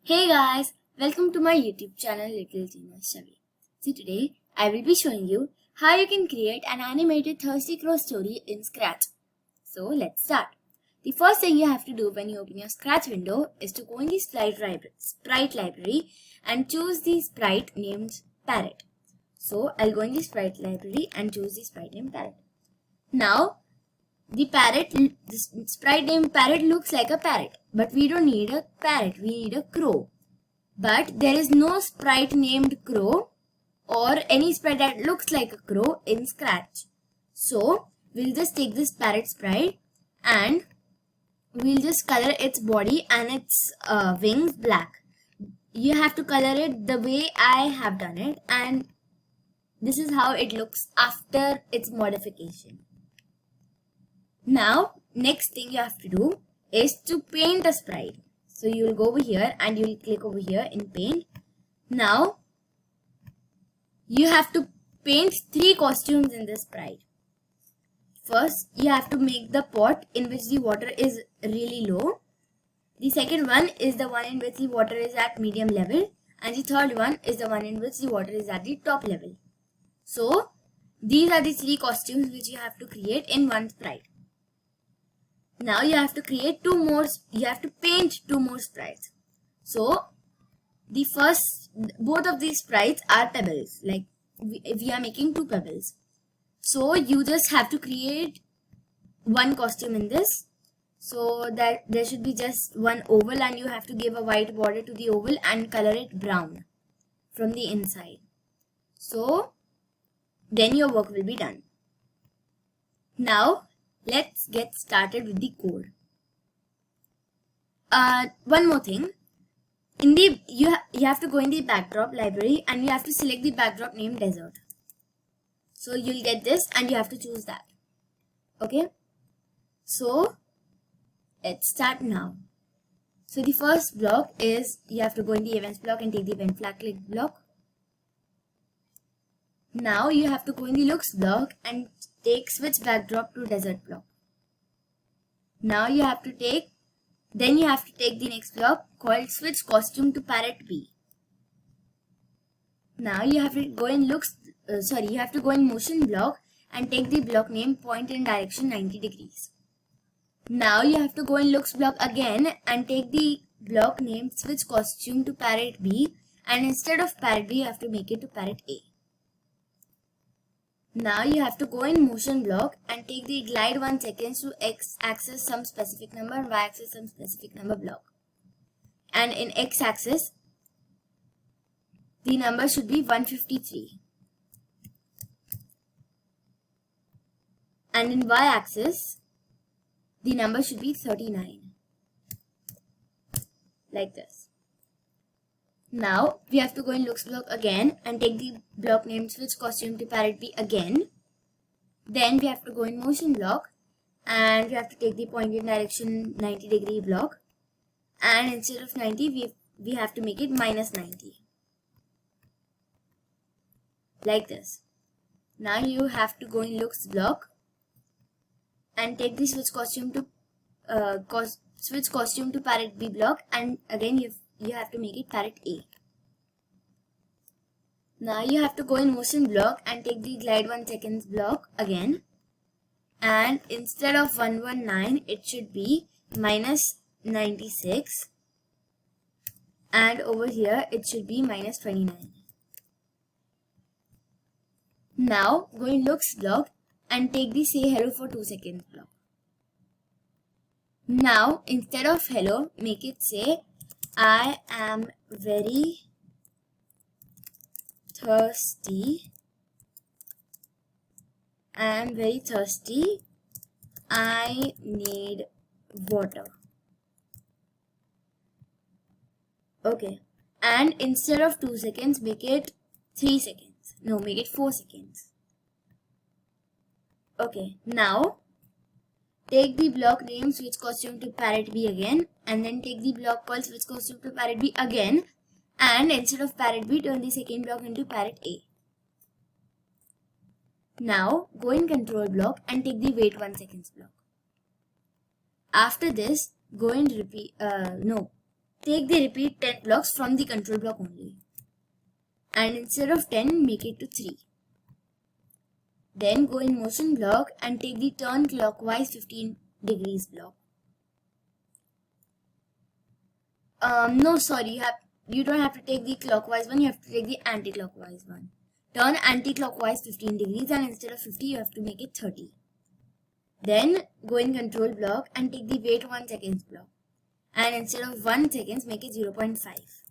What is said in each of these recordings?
Hey guys, welcome to my YouTube channel Little Genius Chhavi. So today I will be showing you how you can create an animated Thirsty Crow story in Scratch. So let's start. The first thing you have to do when you open your Scratch window is to go in the sprite library and choose the sprite named Parrot. So I'll go in the sprite library and choose the sprite named Parrot. Now the sprite named Parrot looks like a parrot, but we don't need a parrot, we need a crow. But there is no sprite named Crow or any sprite that looks like a crow in Scratch. So we'll just take this parrot sprite and we'll just color its body and its wings black. You have to color it the way I have done it, and this is how it looks after its modification. Now, next thing you have to do is to paint a sprite. So you will go over here and you will click over here in paint. Now, you have to paint 3 costumes in this sprite. First, you have to make the pot in which the water is really low. The second one is the one in which the water is at medium level. And the third one is the one in which the water is at the top level. So, these are the 3 costumes which you have to create in one sprite. Now you have to create you have to paint 2 more sprites. So both of these sprites are pebbles, like we are making 2 pebbles. So you just have to create 1 costume in this, so that there should be just 1 oval, and you have to give a white border to the oval and color it brown from the inside. So then your work will be done. Now let's get started with the code. One more thing. You have to go in the backdrop library and you have to select the backdrop name desert. So you'll get this and you have to choose that. Okay. So let's start now. So the first block is you have to go in the events block and take the event flag click block. Now you have to go in the looks block and take switch backdrop to desert block. Now you have to take the next block called switch costume to parrot B. Now you have to go in motion block and take the block name point in direction 90 degrees. Now you have to go in looks block again and take the block name switch costume to parrot B, and instead of parrot B you have to make it to parrot A. Now you have to go in motion block and take the glide 1 seconds to x axis some specific number and y axis some specific number block. And in x axis, the number should be 153. And in y axis, the number should be 39. Like this. Now we have to go in looks block again and take the block name switch costume to parrot B again. Then we have to go in motion block and we have to take the point in direction 90 degree block, and instead of 90 we have to make it minus 90. Like this. Now you have to go in looks block and take the switch costume to parrot B block, and again you have to make it parrot A. Now you have to go in motion block and take the glide 1 seconds block again, and instead of 119 it should be minus 96, and over here it should be minus 29. Now go in looks block and take the say hello for 2 seconds block. Now instead of hello make it say I am very thirsty. I am very thirsty. I need water. Okay. And instead of 2 seconds, make it 3 seconds. No, make it 4 seconds. Okay. Now, take the block name switch costume to parrot B again, and then take the block called switch costume to parrot B again, and instead of parrot B turn the second block into parrot A. Now go in control block and take the wait 1 seconds block. After this go in take the repeat 10 blocks from the control block only. And instead of 10, make it to 3. Then go in motion block and take the turn clockwise 15 degrees block. No, sorry, you don't have to take the clockwise one, you have to take the anti-clockwise one. Turn anti-clockwise 15 degrees and instead of 50, you have to make it 30. Then go in control block and take the wait 1 seconds block. And instead of 1 seconds, make it 0.5.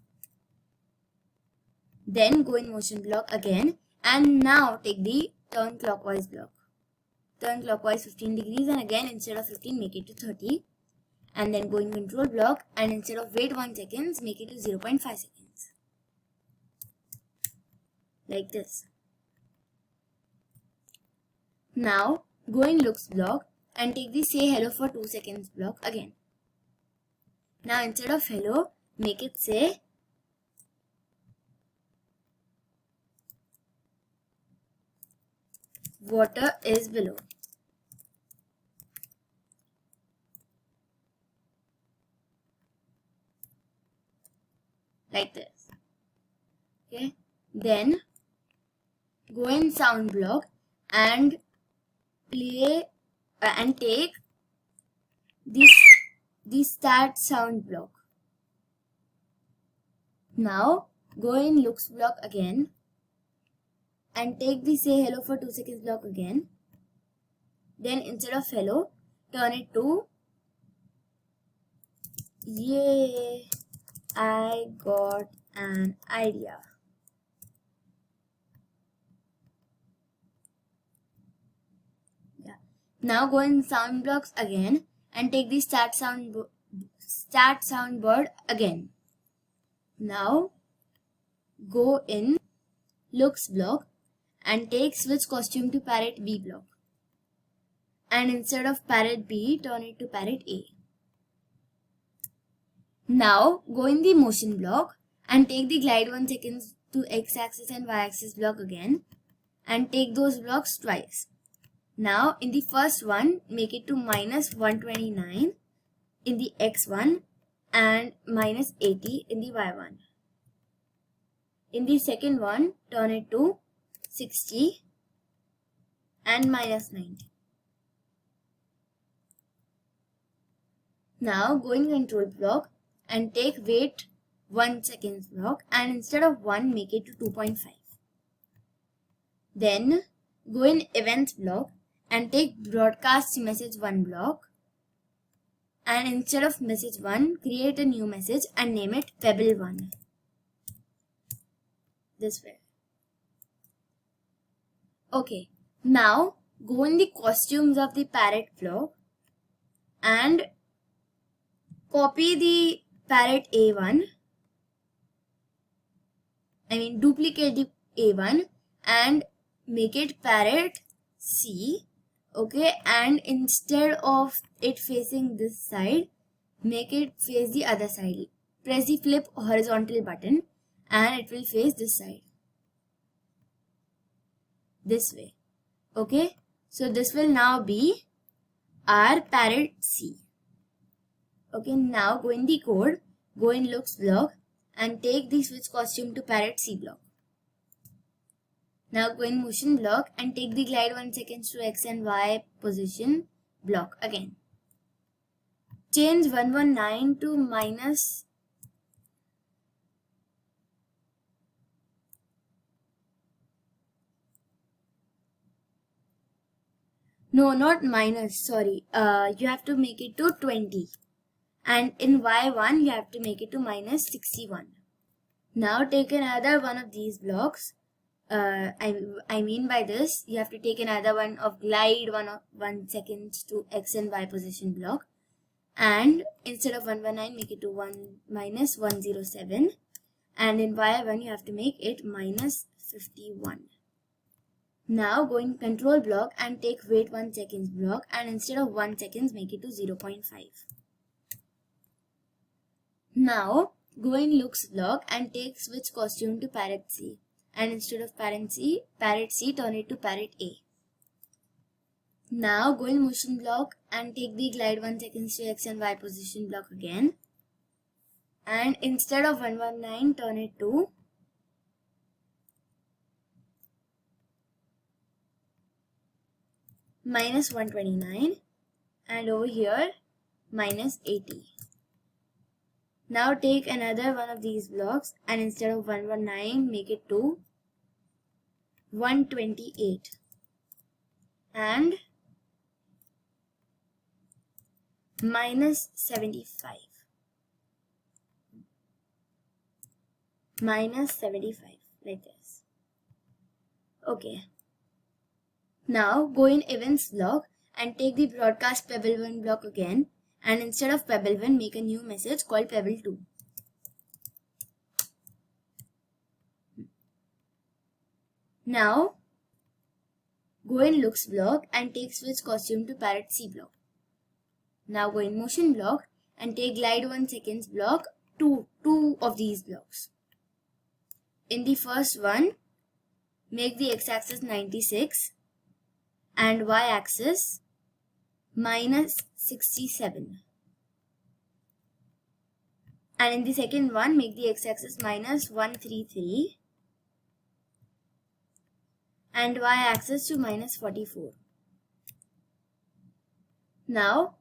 Then go in motion block again and now take the turn clockwise block. Turn clockwise 15 degrees and again instead of 15, make it to 30. And then go in control block and instead of wait 1 seconds, make it to 0.5 seconds. Like this. Now go in looks block and take the say hello for 2 seconds block again. Now instead of hello, make it say water is below. Like this. Okay. Then go in sound block and play and take the start sound block. Now go in looks block again and take the say hello for 2 seconds block again. Then instead of hello, turn it to yay, I got an idea. Yeah. Now go in sound blocks again and take the start sound bird again. Now go in looks block and take switch costume to parrot B block. And instead of parrot B, turn it to parrot A. Now go in the motion block and take the glide 1 seconds to x-axis and y-axis block again and take those blocks twice. Now in the first one, make it to minus 129 in the x1 and minus 80 in the y1. In the second one, turn it to 60 and minus 90. Now go in control block and take wait 1 seconds block and instead of 1, make it to 2.5. Then go in events block and take broadcast message 1 block and instead of message 1, create a new message and name it pebble 1. This way. Okay, now go in the costumes of the parrot block and copy the parrot A1, duplicate the A1 and make it parrot C, okay, and instead of it facing this side, make it face the other side. Press the flip horizontal button and it will face this side. This way, okay, so this will now be our parrot C. Okay, now go in the code, go in looks block and take the switch costume to parrot C block. Now go in motion block and take the glide 1 seconds to x and y position block again. Change 119 to minus no, not minus, sorry. You have to make it to 20. And in y1, you have to make it to minus 61. Now take another one of these blocks. I mean by this, you have to take another one of glide 1 second to x and y position block. And instead of 119, make it to minus 107. And in y1, you have to make it minus 51. Now go in control block and take wait 1 seconds block and instead of 1 seconds, make it to 0.5. Now go in looks block and take switch costume to parrot C and instead of parrot C, turn it to parrot A. Now go in motion block and take the glide 1 seconds to x and y position block again and instead of 119 turn it to minus 129, and over here minus 80. Now take another one of these blocks and instead of 119 make it to 128 and minus 75. Minus 75 like this. Okay. Now go in events block and take the broadcast pebble 1 block again, and instead of pebble 1 make a new message called pebble 2. Now go in looks block and take switch costume to parrot C block. Now go in motion block and take glide 1 seconds block, two of these blocks. In the first one, make the x-axis 96 and y-axis minus 67. And in the second one, make the x-axis minus 133 and y-axis to minus 44. Now,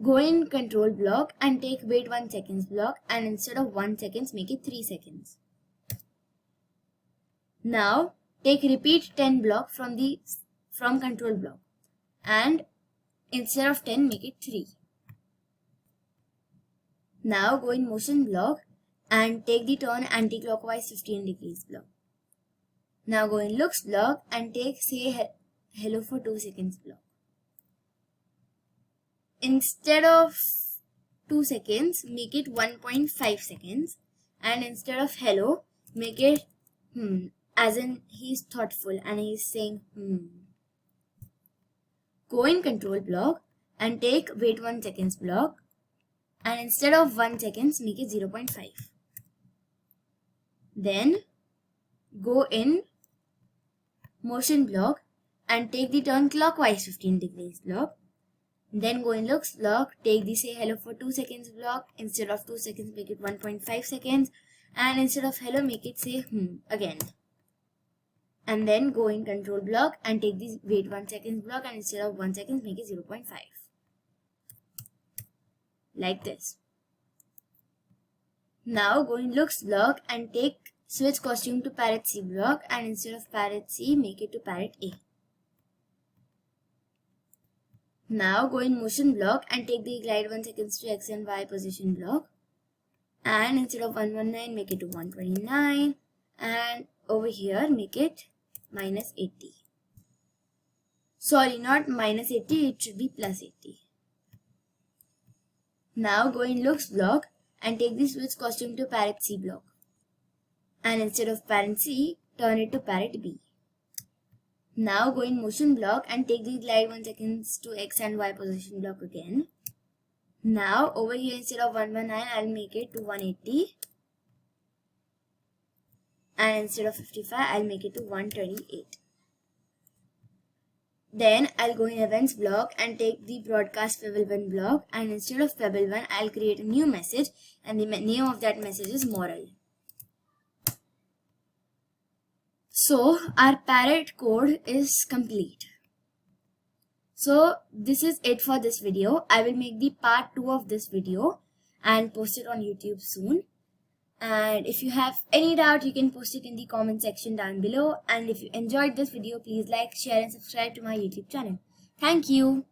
go in control block and take wait 1 seconds block, and instead of 1 seconds, make it 3 seconds. Now, take repeat 10 block from control block, and instead of 10, make it 3. Now, go in motion block and take the turn anti-clockwise 15 degrees block. Now, go in looks block and take say hello for 2 seconds block. Instead of 2 seconds, make it 1.5 seconds, and instead of hello, make it as in he's thoughtful and he's saying Go in control block and take wait 1 seconds block, and instead of 1 seconds, make it 0.5. Then go in motion block and take the turn clockwise 15 degrees block. Then go in looks block, take the say hello for 2 seconds block, instead of 2 seconds, make it 1.5 seconds, and instead of hello, make it say again. And then go in control block and take this wait 1 seconds block, and instead of 1 seconds, make it 0.5. Like this. Now go in looks block and take switch costume to parrot C block, and instead of parrot C, make it to parrot A. Now go in motion block and take the glide 1 seconds to X and Y position block, and instead of 119, make it to 129, and over here make it minus 80. Sorry, not minus 80, it should be plus 80. Now go in looks block and take the switch costume to parrot C block, and instead of parrot C, turn it to parrot B. Now go in motion block and take the glide 1 seconds to X and Y position block again. Now over here, instead of 119, I'll make it to 180, and instead of 55, I'll make it to 128. Then I'll go in events block and take the broadcast pebble 1 block, and instead of pebble 1, I'll create a new message, and the name of that message is moral. So our parrot code is complete. So this is it for this video. I will make the part 2 of this video and post it on YouTube soon. And if you have any doubt, you can post it in the comment section down below. And if you enjoyed this video, please like, share and subscribe to my YouTube channel. Thank you.